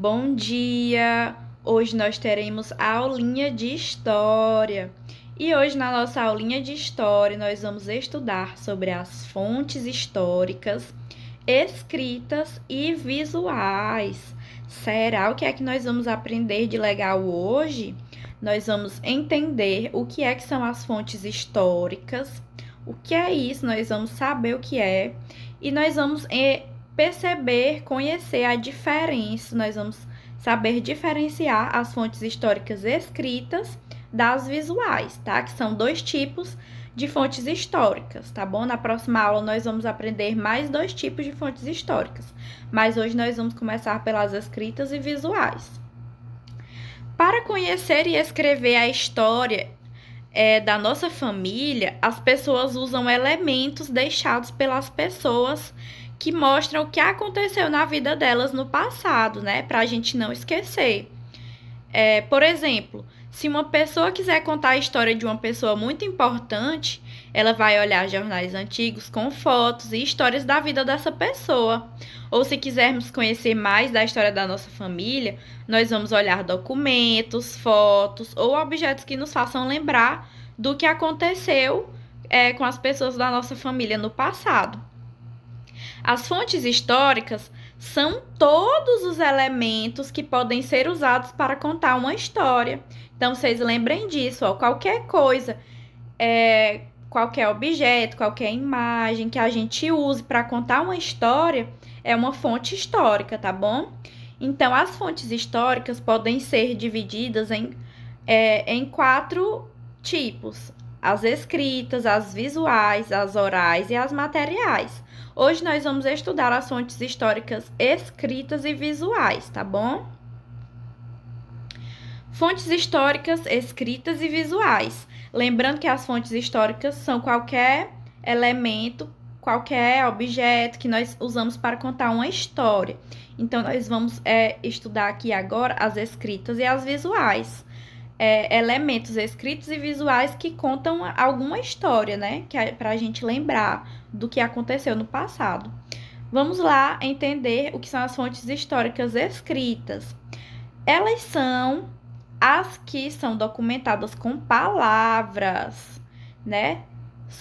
Bom dia! Hoje nós teremos a aulinha de história. E hoje, na nossa aulinha de história, nós vamos estudar sobre as fontes históricas, escritas e visuais. Será o que é que nós vamos aprender de legal hoje? Nós vamos entender o que é que são as fontes históricas, o que é isso, nós vamos saber o que é, e nós vamos perceber, conhecer a diferença, nós vamos saber diferenciar as fontes históricas escritas das visuais, tá? Que são dois tipos de fontes históricas, tá bom? Na próxima aula nós vamos aprender mais dois tipos de fontes históricas, mas hoje nós vamos começar pelas escritas e visuais. Para conhecer e escrever a história da nossa família, as pessoas usam elementos deixados pelas pessoas que mostram o que aconteceu na vida delas no passado, né? Para a gente não esquecer. Por exemplo, se uma pessoa quiser contar a história de uma pessoa muito importante, ela vai olhar jornais antigos com fotos e histórias da vida dessa pessoa. Ou se quisermos conhecer mais da história da nossa família, nós vamos olhar documentos, fotos ou objetos que nos façam lembrar do que aconteceu com as pessoas da nossa família no passado. As fontes históricas são todos os elementos que podem ser usados para contar uma história. Então, vocês lembrem disso, ó, qualquer coisa, qualquer objeto, qualquer imagem que a gente use para contar uma história é uma fonte histórica, tá bom? Então, as fontes históricas podem ser divididas em quatro tipos: as escritas, as visuais, as orais e as materiais. Hoje nós vamos estudar as fontes históricas escritas e visuais, tá bom? Fontes históricas escritas e visuais. Lembrando que as fontes históricas são qualquer elemento, qualquer objeto que nós usamos para contar uma história. Então, nós vamos estudar aqui agora as escritas e as visuais. Elementos escritos e visuais que contam alguma história, né? Que é para a gente lembrar do que aconteceu no passado. Vamos lá entender o que são as fontes históricas escritas. Elas são as que são documentadas com palavras, né?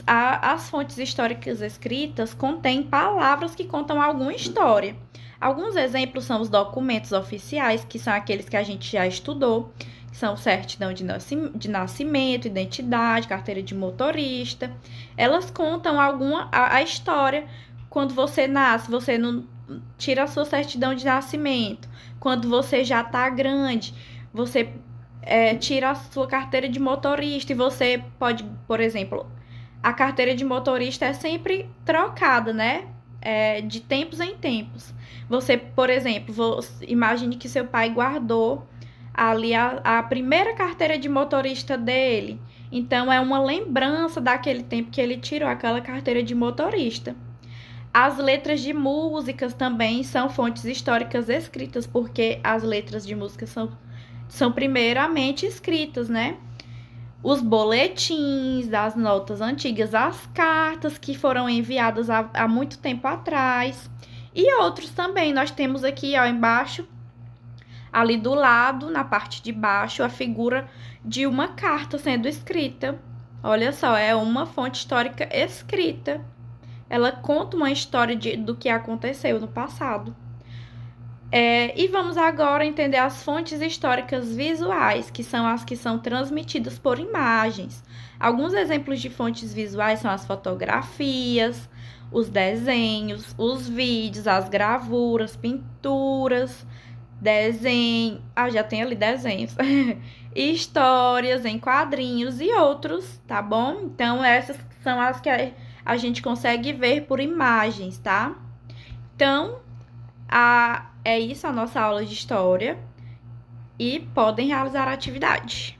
As fontes históricas escritas contêm palavras que contam alguma história. Alguns exemplos são os documentos oficiais, que são aqueles que a gente já estudou, que são certidão de nascimento, identidade, carteira de motorista. Elas contam a história. Quando você nasce, você não tira a sua certidão de nascimento. Quando você já está grande, você tira a sua carteira de motorista e você pode, por exemplo, a carteira de motorista é sempre trocada, né? De tempos em tempos. Você, por exemplo, imagine que seu pai guardou ali a primeira carteira de motorista dele. Então, é uma lembrança daquele tempo que ele tirou aquela carteira de motorista. As letras de músicas também são fontes históricas escritas, porque as letras de música são primeiramente escritas, né? Os boletins das notas antigas, as cartas que foram enviadas há muito tempo atrás. E outros também. Nós temos aqui, ó, embaixo, ali do lado, na parte de baixo, a figura de uma carta sendo escrita. Olha só, é uma fonte histórica escrita. Ela conta uma história do que aconteceu no passado. E vamos agora entender as fontes históricas visuais, que são as que são transmitidas por imagens. Alguns exemplos de fontes visuais são as fotografias, os desenhos, os vídeos, as gravuras, pinturas, já tem ali desenhos, histórias em quadrinhos e outros, tá bom? Então, essas são as que a gente consegue ver por imagens, tá? Então, é isso a nossa aula de história e podem realizar a atividade.